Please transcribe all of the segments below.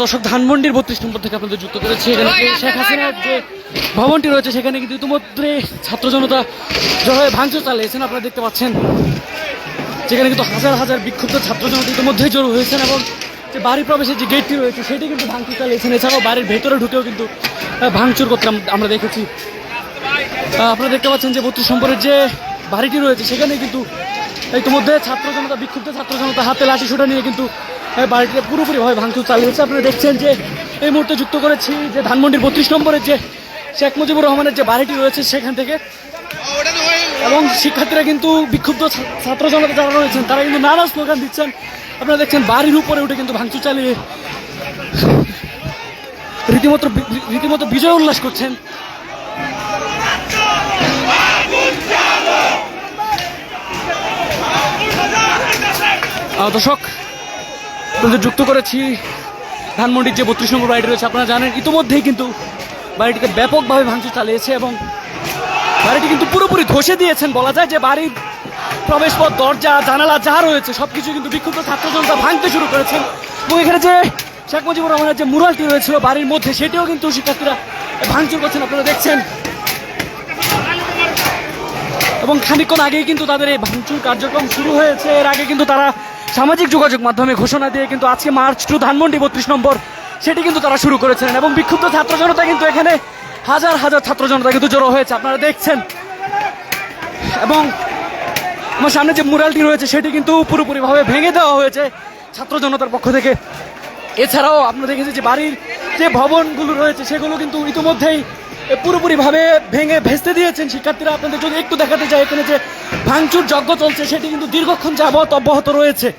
দর্শক, ধানমন্ডির 32 নম্বর থেকে আপনাদের যুক্ত করেছি। এখানে শেখ হাসিনার যে ভবনটি রয়েছে সেখানে কিন্তু ইতিমধ্যে ছাত্র জনতা জড়ো ভাঙচুর চালিয়েছেন। আপনারা দেখতে পাচ্ছেন যেখানে কিন্তু হাজার হাজার বিক্ষুব্ধ ছাত্র জনতা ইতিমধ্যেই জড়ো হয়েছেন এবং যে বাড়ি প্রবেশের যে গেটটি রয়েছে সেটি কিন্তু ভাঙচুর চালিয়েছেন। এছাড়াও বাড়ির ভেতরে ঢুকেও কিন্তু ভাঙচুর করতে আমরা দেখেছি। আপনারা দেখতে পাচ্ছেন যে 32 নম্বরের যে বাড়িটি রয়েছে সেখানে কিন্তু ইতিমধ্যে ছাত্র জনতা, বিক্ষুব্ধ ছাত্র জনতা হাতে লাঠি সোটা নিয়ে কিন্তু বাড়িটিতে পুরোপুরিভাবে ভাঙচুর চালিয়েছে। আপনারা দেখছেন যে এই মুহূর্তে যুক্ত করেছি যে ধানমন্ডির 32 নম্বরের যে শেখ মুজিবুর রহমানের যে বাড়িটি রয়েছে সেখান থেকে, এবং শিক্ষার্থীরা কিন্তু বিক্ষুব্ধ ছাত্র জনতা যারা রয়েছেন তারা কিন্তু নানা স্লোগান দিচ্ছেন। আপনারা দেখছেন বাড়ির উপরে উঠে কিন্তু ভাঙচুর চালিয়ে রীতিমতো বিজয় উল্লাস করছেন। দর্শক, যুক্ত করেছি ধানমন্ডির যে 32 নম্বর বাড়িটি রয়েছে। আপনারা জানেন ইতিমধ্যেই কিন্তু বাড়িটিতে ব্যাপকভাবে ভাঙচুর চালিয়েছে এবং বাড়িটি কিন্তু পুরোপুরি ধসে দিয়েছেন বলা যায়। যে বাড়ির প্রবেশপথ, দরজা, জানালা যা রয়েছে সবকিছু কিন্তু বিক্ষুব্ধ ছাত্র জনতা ভাঙতে শুরু করেছেন। এবং এখানে যে শেখ মুজিবুর রহমানের যে মুরালটি রয়েছিল বাড়ির মধ্যে সেটিও কিন্তু শিক্ষার্থীরা ভাঙচুর করছেন, আপনারা দেখছেন। এবং খানিকক্ষণ আগেই কিন্তু তাদের এই ভাঙচুর কার্যক্রম শুরু হয়েছে। এর আগে কিন্তু তারা সামাজিক যোগাযোগ মাধ্যমে ঘোষণা দিয়ে কিন্তু আজকে মার্চ টু ধানমন্ডি 32 নম্বর সেটি কিন্তু তারা শুরু করেছিলেন। এবং বিক্ষুব্ধ ছাত্র জনতা কিন্তু এখানে হাজার হাজার ছাত্র জনতা কিন্তু জড়ো হয়েছে, আপনারা দেখছেন। এবং আমার সামনে যে মুরালটি রয়েছে সেটি কিন্তু পুরোপুরিভাবে ভেঙে দেওয়া হয়েছে ছাত্র জনতার পক্ষ থেকে। এছাড়াও আপনারা দেখেছেন যে বাড়ির যে ভবনগুলো রয়েছে সেগুলো কিন্তু ইতিমধ্যেই পুরোপুরিভাবে ভেঙে ভেস্তে দিয়েছেন শিক্ষার্থীরা। আপনাদের যদি একটু দেখাতে চাই, এখানে যে ভাঙচুর যজ্ঞ চলছে সেটি কিন্তু দীর্ঘক্ষণ যাবৎ অব্যাহত রয়েছে।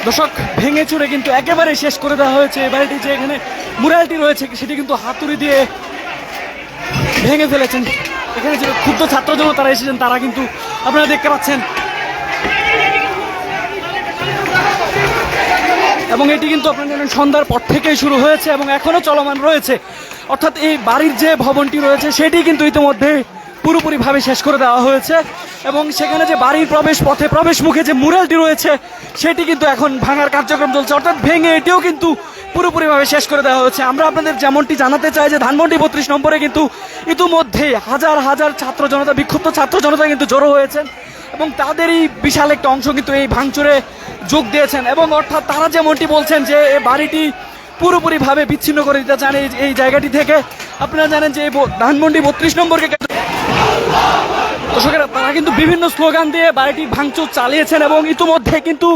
দর্শক, ভেঙে চুরে কিন্তু একেবারে শেষ করে দেওয়া হয়েছে। এই বাড়িটি যে এখানে মুরালটি রয়েছে সেটি কিন্তু হাতুড়ি দিয়ে ভেঙে ফেলেছেন। এখানে যে ক্ষুব্ধ ছাত্র জনতা তারা এসেছেন তারা কিন্তু আপনারা দেখতে পাচ্ছেন। এবং এটি কিন্তু আপনারা জানেন সন্ধ্যার পর থেকেই শুরু হয়েছে এবং এখনো চলমান রয়েছে। অর্থাৎ এই বাড়ির যে ভবনটি রয়েছে সেটি কিন্তু ইতিমধ্যে পুরোপুরিভাবে শেষ করে দেওয়া হয়েছে। এবং সেখানে যে বাড়ির প্রবেশ পথে, প্রবেশ মুখে যে মুরালটি রয়েছে সেটি কিন্তু এখন ভাঙার কার্যক্রম চলছে, অর্থাৎ ভেঙে এটিও কিন্তু পুরোপুরিভাবে শেষ করে দেওয়া হয়েছে। আমরা আপনাদের যেমনটি জানাতে চাই যে ধানমন্ডি 32 নম্বরে কিন্তু ইতিমধ্যে হাজার হাজার ছাত্র জনতা, বিক্ষুব্ধ ছাত্র জনতা কিন্তু জড়ো হয়েছেন এবং তাদেরই বিশাল একটা অংশ কিন্তু এই ভাঙচুরে যোগ দিয়েছেন। এবং অর্থাৎ তারা যেমনটি বলছেন যে এই বাড়িটি পুরোপুরিভাবে বিচ্ছিন্ন করে দিতে চান এই জায়গাটি থেকে। আপনারা জানেন যে ধানমন্ডি 32 নম্বরকে দর্শকেরা তারা কিন্তু বিভিন্ন স্লোগান দিয়ে বাড়িটি ভাঙচুর চালিয়েছেন এবং ইতিমধ্যে কিন্তু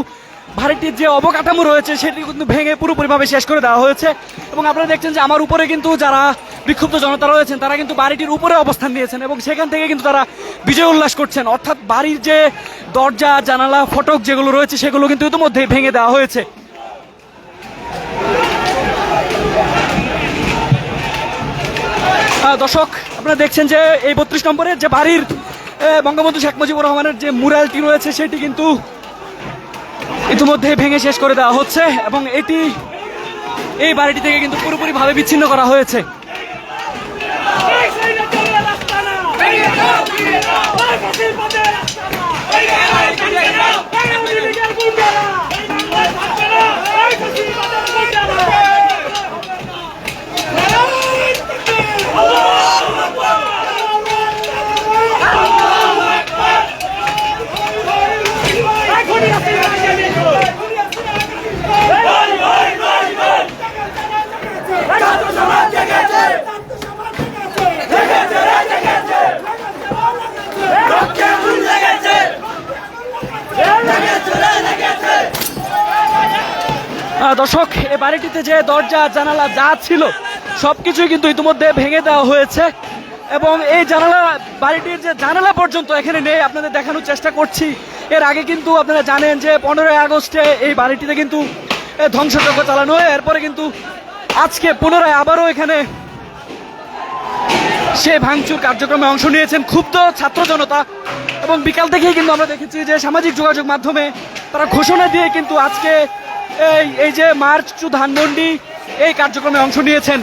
বাড়িটির যে অবকাঠামো রয়েছে সেটি কিন্তু ভেঙে পুরোপুরিভাবে শেষ করে দেওয়া হয়েছে। এবং আপনারা দেখছেন যে আমার উপরে কিন্তু যারা বিক্ষুব্ধ জনতা রয়েছেন তারা কিন্তু বাড়িটির উপরে অবস্থান নিয়েছেন এবং সেখান থেকে কিন্তু তারা বিজয় উল্লাস করছেন। অর্থাৎ বাড়ির যে দরজা, জানালা, ফটক যেগুলো রয়েছে সেগুলো কিন্তু ইতিমধ্যে ভেঙে দেওয়া হয়েছে। দর্শক, আপনারা দেখছেন যে এই 32 নম্বরের যে বাড়ির বঙ্গবন্ধু শেখ মুজিবুর রহমানের যে মুরালটি রয়েছে সেটি কিন্তু ইতিমধ্যে ভেঙে শেষ করে দেওয়া হচ্ছে এবং এই বাড়িটি থেকে কিন্তু পুরোপুরিভাবে বিচ্ছিন্ন করা হয়েছে। দর্শক, এই বাড়িটিতে যে দরজা, জানালা যা ছিল সবকিছুই কিন্তু ইতিমধ্যে ভেঙে দেওয়া হয়েছে এবং এই বাড়িটির যে জানালা পর্যন্ত এখানে নেই। আপনাদের দেখানোর চেষ্টা করছি। এর আগে কিন্তু আপনারা জানেন যে 15ই আগস্টে এই বাড়িটিতে কিন্তু ধ্বংসযজ্ঞ চালানো হয়। এরপরে কিন্তু আজকে পুনরায় আবারও এখানে সে ভাঙচুর কার্যক্রমে অংশ নিয়েছেন ক্ষুব্ধ ছাত্র জনতা এবং বিকাল থেকেই কিন্তু আমরা দেখেছি যে সামাজিক যোগাযোগ মাধ্যমে তারা ঘোষণা দিয়ে কিন্তু আজকে এই যে মার্চ টু ধানমন্ডি এই কার্যক্রমে অংশ নিয়েছেন।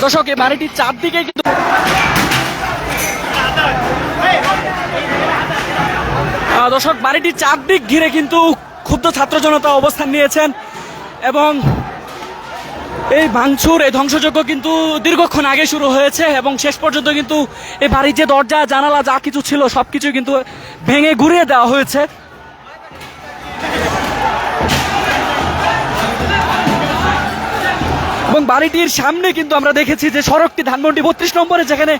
দর্শক, এই বাড়িটির চারদিকে কিন্তু দর্শক বাড়িটির চারদিক ঘিরে কিন্তু ক্ষুব্ধ ছাত্র জনতা অবস্থান নিয়েছেন এবং এই ভাঙচুর এই ধ্বংসযজ্ঞ কিন্তু দীর্ঘক্ষণ আগে শুরু হয়েছে এবং শেষ পর্যন্ত কিন্তু এই বাড়ির যে দরজা জানালা যা কিছু ছিল সবকিছু কিন্তু ভেঙে গুড়িয়ে দেওয়া হয়েছে। এবং বাড়িটির সামনে কিন্তু আমরা দেখেছি যে সড়কটি ধানমন্ডি 32 নম্বরে যেখানে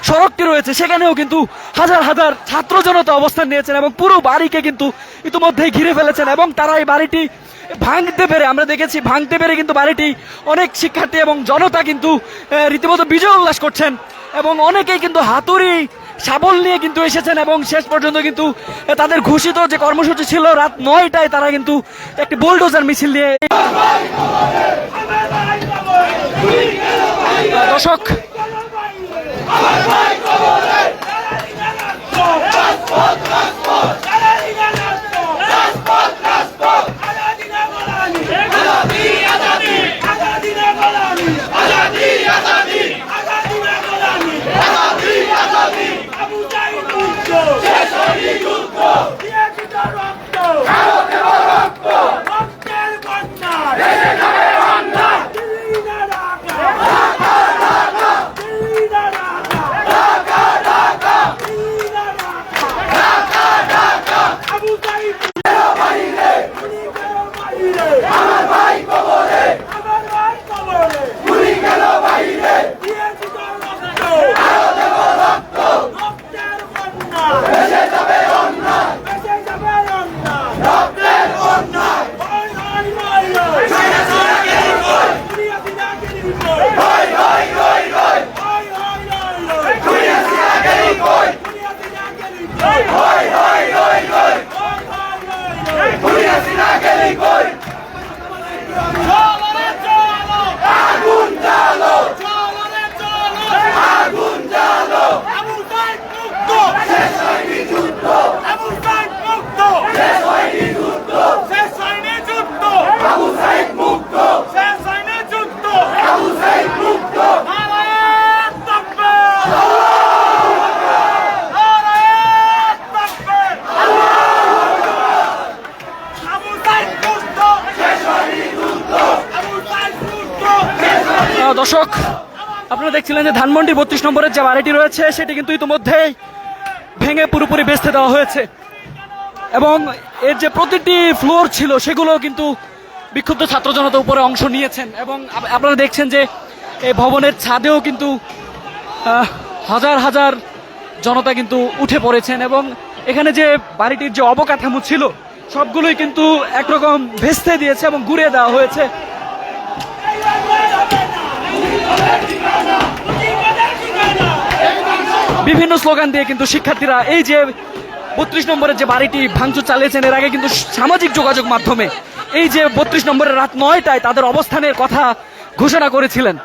সড়কটি রয়েছে সেখানেও কিন্তু হাজার হাজার ছাত্র জনতা অবস্থান নিয়েছেন এবং পুরো বাড়িকে কিন্তু ইতিমধ্যেই ঘিরে ফেলেছেন এবং তারা এই বাড়িটি ভাঙতে পেরে আমরা দেখেছি ভাঙতে পেরে কিন্তু বাড়িটি অনেক শিক্ষার্থী এবং জনতা কিন্তু রীতিমতো বিজয় উল্লাস করছেন এবং অনেকেই কিন্তু হাতুড়ি শাবল নিয়ে কিন্তু এসেছেন এবং শেষ পর্যন্ত কিন্তু তাদের ঘোষিত যে কর্মসূচি ছিল রাত 9টায় তারা কিন্তু একটি বুলডোজার মিছিল নিয়ে দর্শক দর্শক আপনারা দেখছিলেন যে ধানমন্ডি 32 নম্বরের যে বাড়িটি রয়েছে সেটি কিন্তু ইতিমধ্যেই ভেঙে পুরোপুরি বেচতে দেওয়া হয়েছে এবং এর যে প্রতিটি ফ্লোর ছিল সেগুলো কিন্তু বিক্ষুব্ধ ছাত্র জনতা উপরে অংশ নিয়েছেন এবং আপনারা দেখছেন যে এই ভবনের ছাদেও কিন্তু হাজার হাজার জনতা কিন্তু উঠে পড়েছেন এবং এখানে যে বাড়িটির যে অবকাঠামো ছিল সবগুলোই কিন্তু একরকম ভেস্তে দিয়েছে এবং গুড়িয়ে দেওয়া হয়েছে। বিভিন্ন স্লোগান দিয়ে কিন্তু শিক্ষার্থীরা এই যে 32 নম্বরের যে বাড়িটি ভাঙচুর চালিয়েছেন এর আগে কিন্তু সামাজিক যোগাযোগ মাধ্যমে এই যে 32 নম্বরের রাত 9টায় তাদের অবস্থানের কথা ঘোষণা করেছিলেন।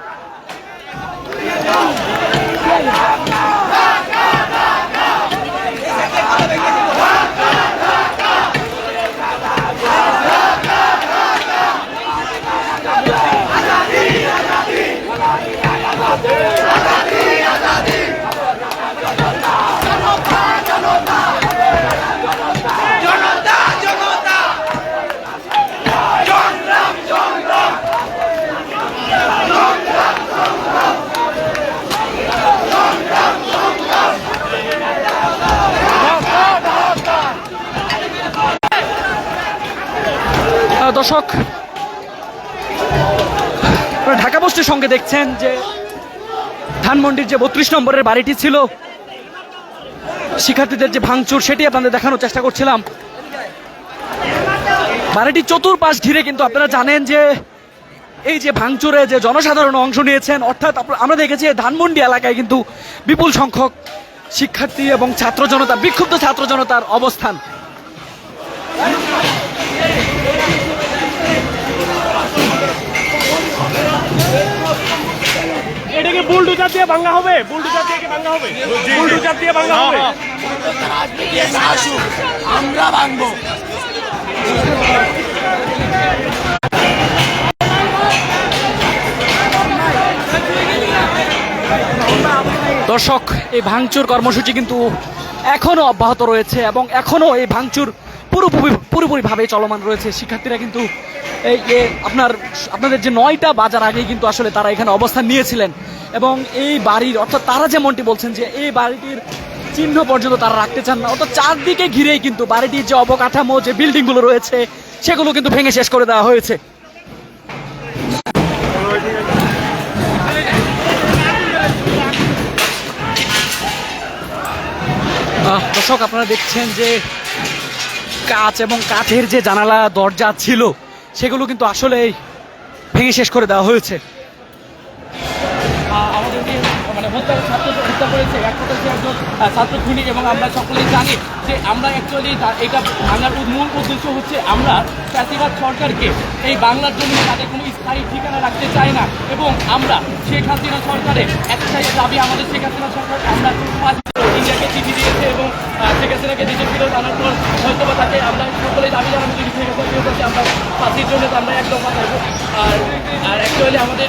দর্শক ঢাকা পোস্টের সঙ্গে দেখছেন যে ধানমন্ডির যে 32 নম্বরের বাড়িটি ছিল শিক্ষার্থীদের যে ভাঙচুর সেটি আপনাদের দেখানোর চেষ্টা করছিলাম। বাড়িটির চতুর্পাশ ঘিরে কিন্তু আপনারা জানেন যে এই যে ভাঙচুরে যে জনসাধারণ অংশ নিয়েছেন, অর্থাৎ আমরা দেখেছি ধানমন্ডি এলাকায় কিন্তু বিপুল সংখ্যক শিক্ষার্থী এবং ছাত্র জনতা, বিক্ষুব্ধ ছাত্র জনতার অবস্থান। এটাকে বুলডোজার দিয়ে ভাঙা হবে, বুলডোজার দিয়ে ভাঙা হবে, বুলডোজার দিয়ে ভাঙা হবে। আমরা ভাঙবো। দর্শক, এই ভাঙচুর কর্মসূচি কিন্তু এখনো অব্যাহত রয়েছে এবং এখনো এই ভাঙচুর পুরোপুরিভাবে চলমান রয়েছে। শিক্ষার্থীরা কিন্তু এই আপনাদের যে 9টা বাজার আগেই কিন্তু আসলে তারা এখানে অবস্থান নিয়েছিলেন এবং এই বাড়ির, অর্থাৎ তারা যেমনটি বলছেন যে এই বাড়িটির চিহ্ন পর্যন্ত তারা রাখতে চান না, অর্থাৎ চারদিকে ঘিরেই কিন্তু বাড়িটির যে অবকাঠামো, যে বিল্ডিংগুলো রয়েছে সেগুলো কিন্তু ভেঙে শেষ করে দেওয়া হয়েছে। দর্শক, আপনারা দেখছেন যে কাঁচ এবং কাঠের যে জানালা দরজা ছিল সেগুলো কিন্তু আসলে ভেঙে শেষ করে দেওয়া হয়েছে। আমাদেরকে মানে হত্যা করেছে এক কথা একজন ছাত্র খুনি, এবং আমরা সকলেই জানি যে আমরা অ্যাকচুয়ালি এটা ভাঙার মূল উদ্দেশ্য হচ্ছে আমরা ফ্যাসিবাদ সরকারকে এই বাংলার জন্য তাদের কোনো স্থায়ী ঠিকানা রাখতে চাই না, এবং আমরা শেখ হাসিনা সরকারের একটাই দাবি, আমাদের শেখ হাসিনা সরকার আমরা ইন্ডিয়াকে চিঠি দিয়েছে এবং শেখ হাসিনাকে দেশে ফেরত আনার পর হয়তো বা তাকে আমরা সকলেই দাবি জানাবো যদি শেখ হাসিনা ফেরত আসে আমরা ফাঁসির জন্য আমরা এক দফা থাকবো। আর অ্যাকচুয়ালি আমাদের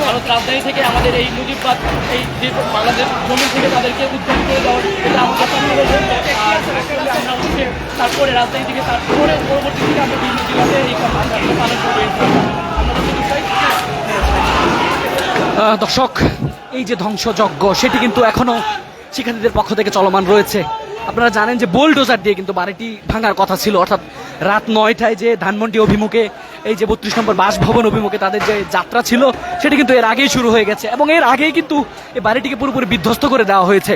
ভারত রাজধানী থেকে আমাদের এই মুজিববাদ, এই যে বাংলাদেশ জমি থেকে তাদেরকে উদ্ধার করে দেওয়া, এটা আমাদের আমরা হচ্ছে তারপরে রাজধানী থেকে তারপরে পরবর্তী থেকে আমরা বিভিন্ন জেলাতে এই পালন করবো। দর্শক, এই যে ধ্বংসযজ্ঞ সেটি কিন্তু এখনো শিক্ষার্থীদের পক্ষ থেকে চলমান রয়েছে। আপনারা জানেন যে বোলডোজার দিয়ে কিন্তু বাড়িটি ভাঙার কথা ছিল, অর্থাৎ রাত 9টায় যে ধানমন্ডি অভিমুখে এই যে 32 নম্বর বাসভবন অভিমুখে তাদের যে যাত্রা ছিল সেটি কিন্তু এর আগেই শুরু হয়ে গেছে এবং এর আগেই কিন্তু এই বাড়িটিকে পুরোপুরি বিধ্বস্ত করে দেওয়া হয়েছে।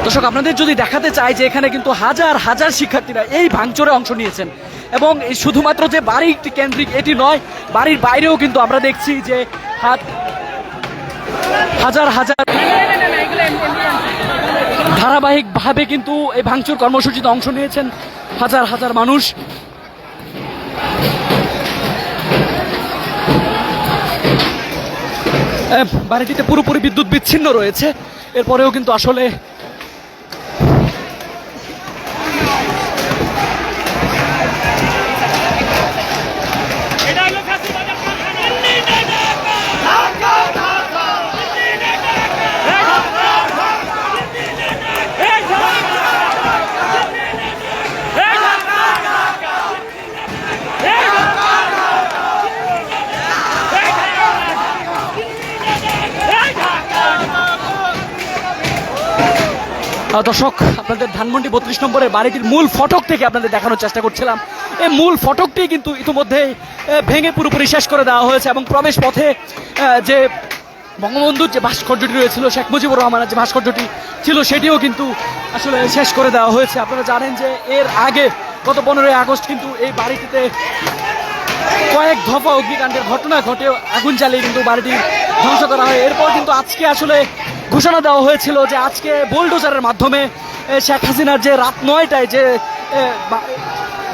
দর্শক, আপনাদের যদি দেখাতে চাই যে এখানে কিন্তু হাজার হাজার শিক্ষার্থীরা এই ভাঙচুরে অংশ নিয়েছেন এবং এই শুধুমাত্র যে বাড়ি কেন্দ্রিক এটি নয়, বাড়ির বাইরেও কিন্তু আমরা দেখছি যে হাজার হাজার ধারাবাহিকভাবে কিন্তু এই ভাঙচুর কর্মসূচিতে অংশ নিয়েছেন হাজার হাজার মানুষ। বাড়িটিতে পুরোপুরি বিদ্যুৎ বিচ্ছিন্ন রয়েছে, এরপরেও কিন্তু আসলে দর্শক, আপনাদের ধানমন্ডি 32 নম্বরের বাড়িটির মূল ফটক থেকে আপনাদের দেখানোর চেষ্টা করছিলাম। এই মূল ফটকটি কিন্তু ইতিমধ্যে ভেঙে পুরোপুরি শেষ করে দেওয়া হয়েছে এবং প্রবেশ পথে যে বঙ্গবন্ধুর যে ভাস্কর্যটি রয়েছিল, শেখ মুজিবুর রহমানের যে ভাস্কর্যটি ছিল সেটিও কিন্তু আসলে শেষ করে দেওয়া হয়েছে। আপনারা জানেন যে এর আগে গত 15ই আগস্ট কিন্তু এই বাড়িটিতে কয়েক দফা অগ্নিকাণ্ডের ঘটনা ঘটে, আগুন জ্বালিয়ে কিন্তু বাড়িটি ধ্বংস করা হয়। এরপর কিন্তু আজকে আসলে ঘোষণা দেওয়া হয়েছিল যে আজকে বোলডোজারের মাধ্যমে শেখ হাসিনার যে রাত 9টায় যে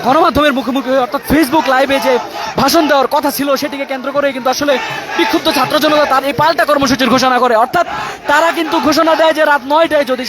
গণমাধ্যমের মুখোমুখি অর্থাৎ ফেসবুক লাইভে যে ভাষণ দেওয়ার কথা ছিল সেটিকে কেন্দ্র করে কিন্তু আসলে বিক্ষুব্ধ ছাত্র জনতা তার এই পাল্টা কর্মসূচির ঘোষণা করে, অর্থাৎ তারা কিন্তু ঘোষণা দেয় যে রাত 9টায় যদি